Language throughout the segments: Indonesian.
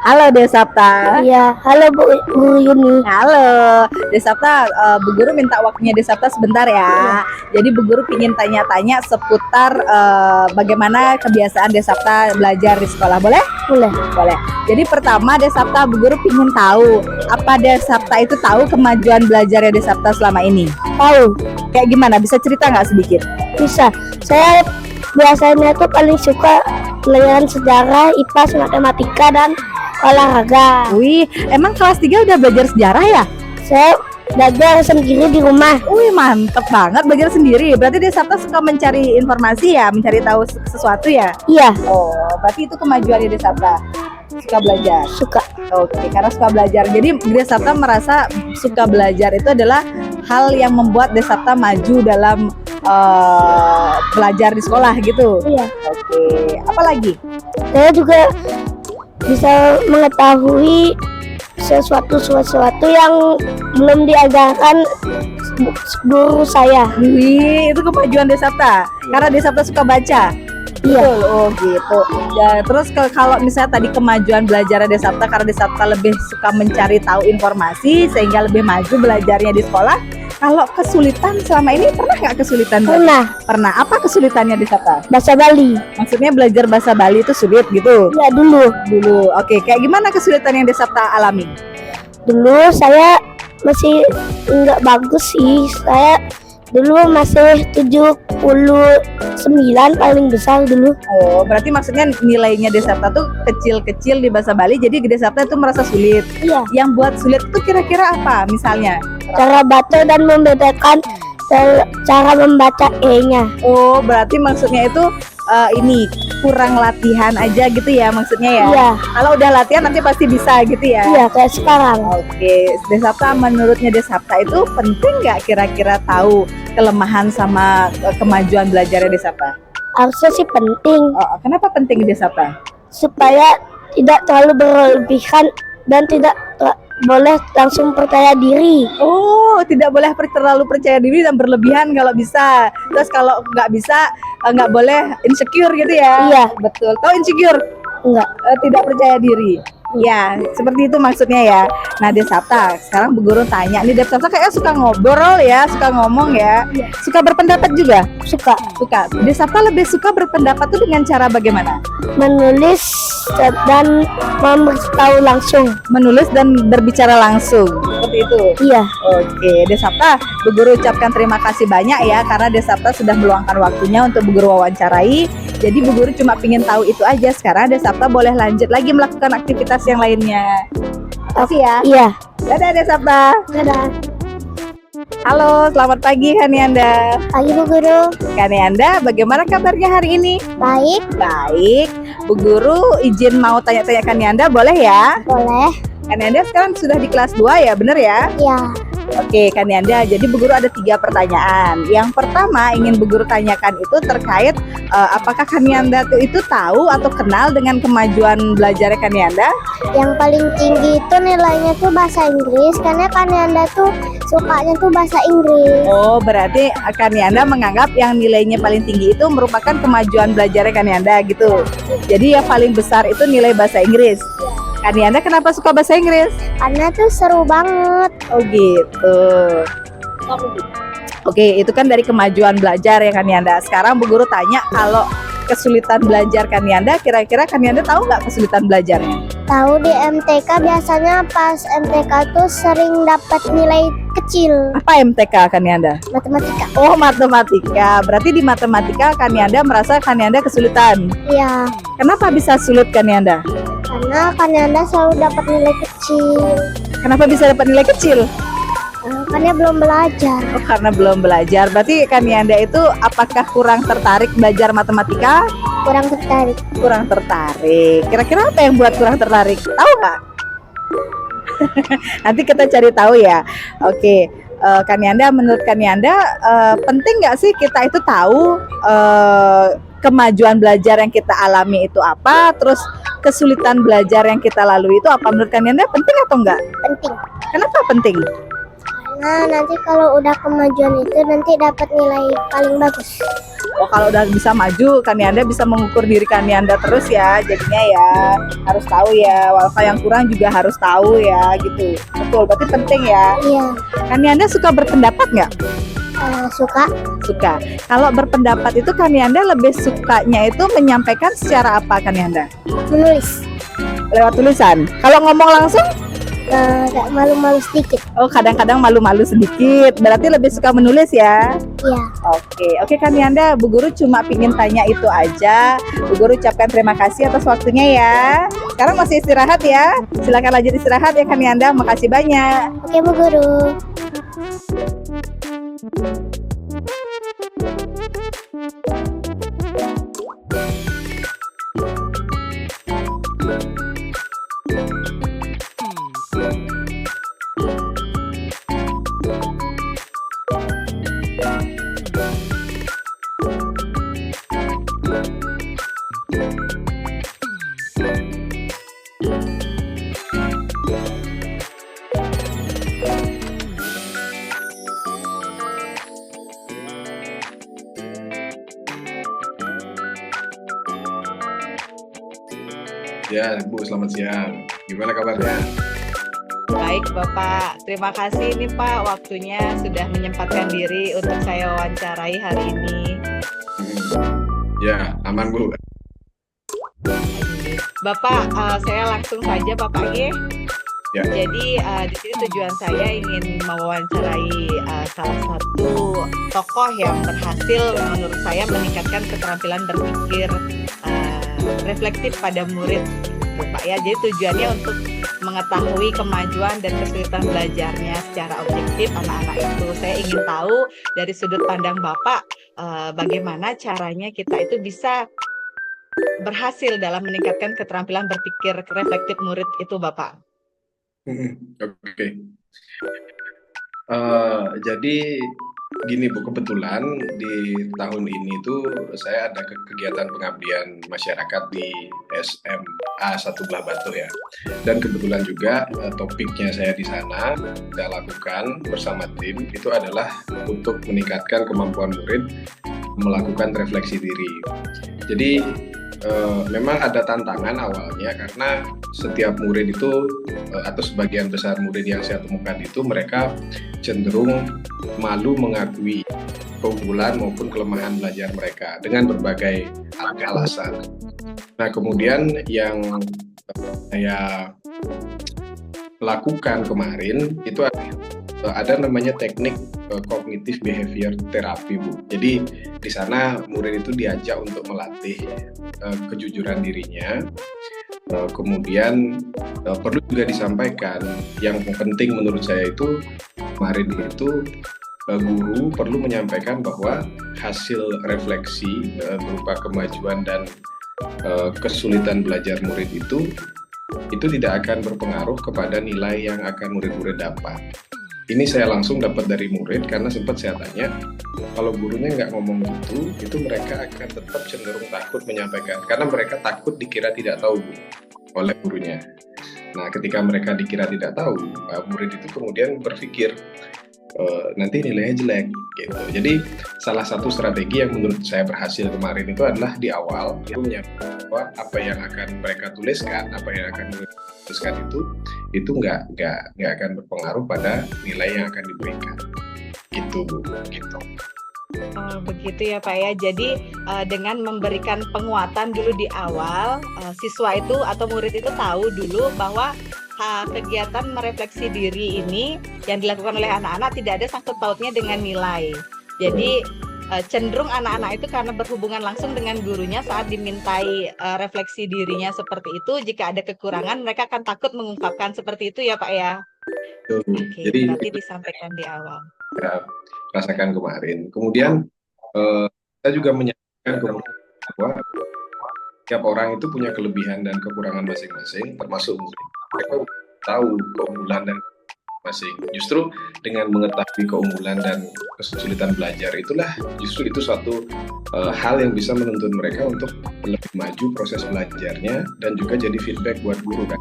Halo Desapta. Iya, halo Bu Guru Yuni. Halo Desapta, Bu Guru minta waktunya Desapta sebentar ya. Jadi Bu Guru ingin tanya-tanya seputar bagaimana kebiasaan Desapta belajar di sekolah. Boleh? Boleh. Boleh. Jadi pertama Desapta, Bu Guru ingin tahu apa Desapta itu tahu kemajuan belajarnya Desapta selama ini. Tahu? Kayak gimana? Bisa cerita nggak sedikit? Bisa. Saya biasanya tuh paling suka pelajaran sejarah, IPA, matematika, dan olahraga. Wih, emang kelas 3 udah belajar sejarah ya? Saya belajar sendiri di rumah. Wih, mantep banget belajar sendiri. Berarti Desapta suka mencari informasi ya, mencari tahu sesuatu ya? Iya, Oh, berarti itu kemajuannya Desapta. Suka belajar. suka. Oke, karena suka belajar. Jadi Desapta merasa suka belajar itu adalah hal yang membuat Desapta maju dalam belajar di sekolah gitu. Iya. Oke, apa lagi? Saya juga bisa mengetahui sesuatu yang belum diajarkan guru saya. Wih, itu kemajuan Desapta. Karena Desapta suka baca. Iya. Betul, oh gitu. Ya, terus kalau misalnya tadi kemajuan belajar Desapta karena Desapta lebih suka mencari tahu informasi sehingga lebih maju belajarnya di sekolah. Kalau kesulitan selama ini pernah nggak kesulitan? Pernah. Pernah. Apa kesulitannya Desapta? Bahasa Bali. Maksudnya belajar bahasa Bali itu sulit gitu? Iya, dulu. Dulu. Oke, kayak gimana kesulitan yang Desapta alami? Dulu saya masih nggak bagus sih. Saya dulu masih 79 paling besar dulu. Oh, berarti maksudnya nilainya Desapta tuh kecil-kecil di bahasa Bali, jadi Desapta itu merasa sulit. Iya. Yang buat sulit itu kira-kira apa misalnya? Cara baca dan membedakan cara membaca E-nya. Oh, berarti maksudnya itu ini kurang latihan aja gitu ya maksudnya ya? Iya. Kalau udah latihan nanti pasti bisa gitu ya? Iya, kayak sekarang. Oke, Desapta, menurutnya Desapta itu penting nggak kira-kira tahu kelemahan sama kemajuan belajarnya Desapta? Harusnya sih penting Oh, kenapa penting Desapta? supaya tidak terlalu berlebihan dan tidak boleh langsung percaya diri. Oh, tidak boleh terlalu percaya diri dan berlebihan kalau bisa. Terus kalau nggak bisa, nggak boleh insecure gitu ya? Iya. Betul. Tahu insecure? Enggak. Tidak percaya diri. Ya, seperti itu maksudnya ya. Nah, Desapta, sekarang Bu Guru tanya nih, Desapta kayaknya suka ngobrol ya, suka ngomong ya. Iya. Suka berpendapat juga? Suka Suka. Desapta lebih suka berpendapat tuh dengan cara bagaimana? menulis dan memberitahu langsung. Menulis dan berbicara langsung. Seperti itu. Iya. Oke, Desapta, Bu Guru ucapkan terima kasih banyak ya karena Desapta sudah meluangkan waktunya untuk Bu Guru wawancarai. Jadi Bu Guru cuma pingin tahu itu aja. Sekarang Desapta boleh lanjut lagi melakukan aktivitas yang lainnya. Makasih ya. Iya. Dadah Desapta. Dadah. Halo, selamat pagi Kanianda. Pagi Bu Guru. Kanianda, bagaimana kabarnya hari ini? Baik. Baik. Bu Guru izin mau tanya-tanya Kanianda, boleh ya? Boleh. Kanianda sekarang sudah di kelas 2 ya, bener ya? Iya. Oke, Kanianda. Jadi Bu Guru ada 3 pertanyaan. Yang pertama ingin Bu Guru tanyakan itu terkait apakah Kanianda itu tahu atau kenal dengan kemajuan belajarnya Kanianda? Yang paling tinggi itu nilainya tuh bahasa Inggris karena Kanianda tuh sukanya tuh bahasa Inggris. Oh, berarti Kanianda menganggap yang nilainya paling tinggi itu merupakan kemajuan belajarnya Kanianda gitu. Jadi yang paling besar itu nilai bahasa Inggris. Kanianda kenapa suka bahasa Inggris? Karena tuh seru banget. Oh gitu. Oke, itu kan dari kemajuan belajar ya Kanianda. Sekarang Bu Guru tanya, kalau kesulitan belajar Kanianda, kira-kira Kanianda tahu nggak kesulitan belajarnya? Tahu di MTK biasanya pas MTK tuh sering dapat nilai kecil Apa MTK Kanianda? matematika. Oh, matematika. Berarti di matematika Kanianda merasa Kanianda kesulitan. Iya, Kenapa bisa sulit Kanianda? karena Kanianda selalu dapat nilai kecil. Kenapa bisa dapat nilai kecil? Karena belum belajar. Oh, karena belum belajar. Berarti Kanianda itu apakah kurang tertarik belajar matematika? Kurang tertarik. Kurang tertarik. Kira-kira apa yang buat kurang tertarik? Tahu nggak? Nanti kita cari tahu ya. Oke, Kanianda, menurut Kanianda penting nggak sih kita itu tahu kemajuan belajar yang kita alami itu apa, terus kesulitan belajar yang kita lalui itu apa? Menurut Kanianda penting atau enggak? Penting. Kenapa penting? Karena nanti kalau udah kemajuan itu nanti dapat nilai paling bagus. Oh, kalau udah bisa maju, Kanianda bisa mengukur diri Kanianda terus ya. Jadinya ya harus tahu ya. Walaupun yang kurang juga harus tahu ya gitu. Betul, berarti penting ya. Iya, Kanianda suka berpendapat nggak? suka Suka. Kalau berpendapat itu Kanianda lebih sukanya itu menyampaikan secara apa Kanianda? menulis. Lewat tulisan. Kalau ngomong langsung, Gak malu-malu sedikit. oh kadang-kadang malu-malu sedikit. Berarti lebih suka menulis ya? Iya. Oke Kanianda, Bu Guru cuma pingin tanya itu aja. Bu Guru ucapkan terima kasih atas waktunya ya. Sekarang masih istirahat ya. Silakan lanjut istirahat ya Kanianda. Makasih banyak. Oke Bu Guru. Ya, Bu, selamat siang. Gimana kabarnya? Baik Bapak, terima kasih nih Pak waktunya sudah menyempatkan diri untuk saya wawancarai hari ini. Ya, aman, Bu. Bapak, saya langsung saja Bapak G. Ya. Jadi di sini tujuan saya ingin mewawancarai salah satu tokoh yang berhasil menurut saya meningkatkan keterampilan berpikir reflektif pada murid, gitu, Pak ya. Jadi tujuannya untuk mengetahui kemajuan dan kesulitan belajarnya secara objektif anak-anak itu. Saya ingin tahu dari sudut pandang Bapak bagaimana caranya kita itu bisa berhasil dalam meningkatkan keterampilan berpikir reflektif murid itu, Bapak. Oke. Jadi gini Bu, kebetulan di tahun ini tuh saya ada kegiatan pengabdian masyarakat di SMA 1 Belah Batu ya. Dan kebetulan juga topiknya saya di sana saya lakukan bersama tim itu adalah untuk meningkatkan kemampuan murid melakukan refleksi diri. Jadi memang ada tantangan awalnya karena setiap murid itu atau sebagian besar murid yang saya temukan itu mereka cenderung malu mengakui keunggulan maupun kelemahan belajar mereka dengan berbagai alasan. Nah, kemudian yang saya lakukan kemarin itu ada namanya teknik cognitive behavior therapy, Bu. Jadi di sana murid itu diajak untuk melatih kejujuran dirinya. Kemudian perlu juga disampaikan yang penting menurut saya itu kemarin itu guru perlu menyampaikan bahwa hasil refleksi berupa kemajuan dan kesulitan belajar murid itu tidak akan berpengaruh kepada nilai yang akan murid-murid dapat. Ini saya langsung dapat dari murid karena sempat saya tanya, kalau gurunya nggak ngomong gitu, itu mereka akan tetap cenderung takut menyampaikan. Karena mereka takut dikira tidak tahu oleh gurunya. Nah, ketika mereka dikira tidak tahu, murid itu kemudian berpikir, nanti nilainya jelek gitu. Jadi salah satu strategi yang menurut saya berhasil kemarin itu adalah di awal itu menyampaikan bahwa apa yang akan mereka tuliskan, apa yang akan mereka tuliskan itu nggak akan berpengaruh pada nilai yang akan diberikan. gitu Bu, gitu. Oh, begitu ya Pak ya. Jadi dengan memberikan penguatan dulu di awal, siswa itu atau murid itu tahu dulu bahwa kegiatan merefleksi diri ini yang dilakukan oleh anak-anak tidak ada sangkut pautnya dengan nilai. Jadi cenderung anak-anak itu karena berhubungan langsung dengan gurunya saat dimintai refleksi dirinya seperti itu, jika ada kekurangan mereka akan takut mengungkapkan seperti itu ya Pak ya. Betul, Bu. Oke, Jadi berarti itu disampaikan di awal. saya rasakan kemarin. Kemudian saya juga menyampaikan bahwa tiap orang itu punya kelebihan dan kekurangan masing-masing, termasuk murid. Mereka tahu keunggulan dan masing. Justru dengan mengetahui keunggulan dan kesulitan belajar itulah justru itu suatu hal yang bisa menuntun mereka untuk lebih maju proses belajarnya dan juga jadi feedback buat guru kan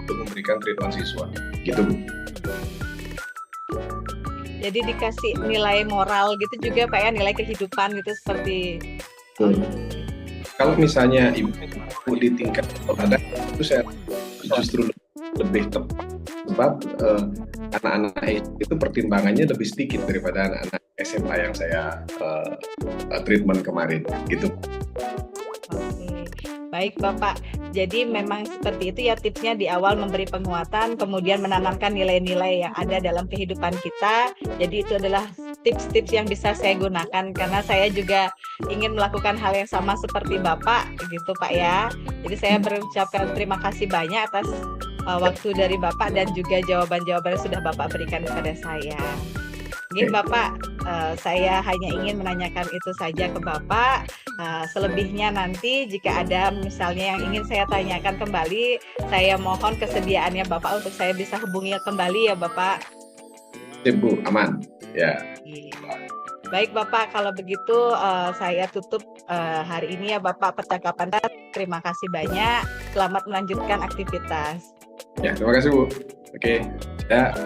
untuk memberikan treatment siswa. Gitu Bu. Jadi dikasih nilai moral gitu juga Pak ya, nilai kehidupan gitu seperti Kalau misalnya ibu di tingkat sekolah itu saya justru lebih tepat sebab anak-anak SD itu pertimbangannya lebih sedikit daripada anak-anak SMA yang saya treatment kemarin gitu. Oke. Baik Bapak, jadi memang seperti itu ya tipsnya di awal memberi penguatan, kemudian menanamkan nilai-nilai yang ada dalam kehidupan kita. Jadi itu adalah tips-tips yang bisa saya gunakan karena saya juga ingin melakukan hal yang sama seperti Bapak gitu Pak ya. Jadi saya berucapkan terima kasih banyak atas waktu dari Bapak dan juga jawaban-jawaban yang sudah Bapak berikan kepada saya. Mungkin Bapak, saya hanya ingin menanyakan itu saja ke Bapak. Selebihnya nanti jika ada misalnya yang ingin saya tanyakan kembali, saya mohon kesediaannya Bapak untuk saya bisa hubungi kembali ya Bapak. Sip Bu, aman. Ya. Baik Bapak, kalau begitu saya tutup hari ini ya Bapak percakapan. Terima kasih banyak. Selamat melanjutkan aktivitas. Ya, terima kasih Bu. Oke. Ya.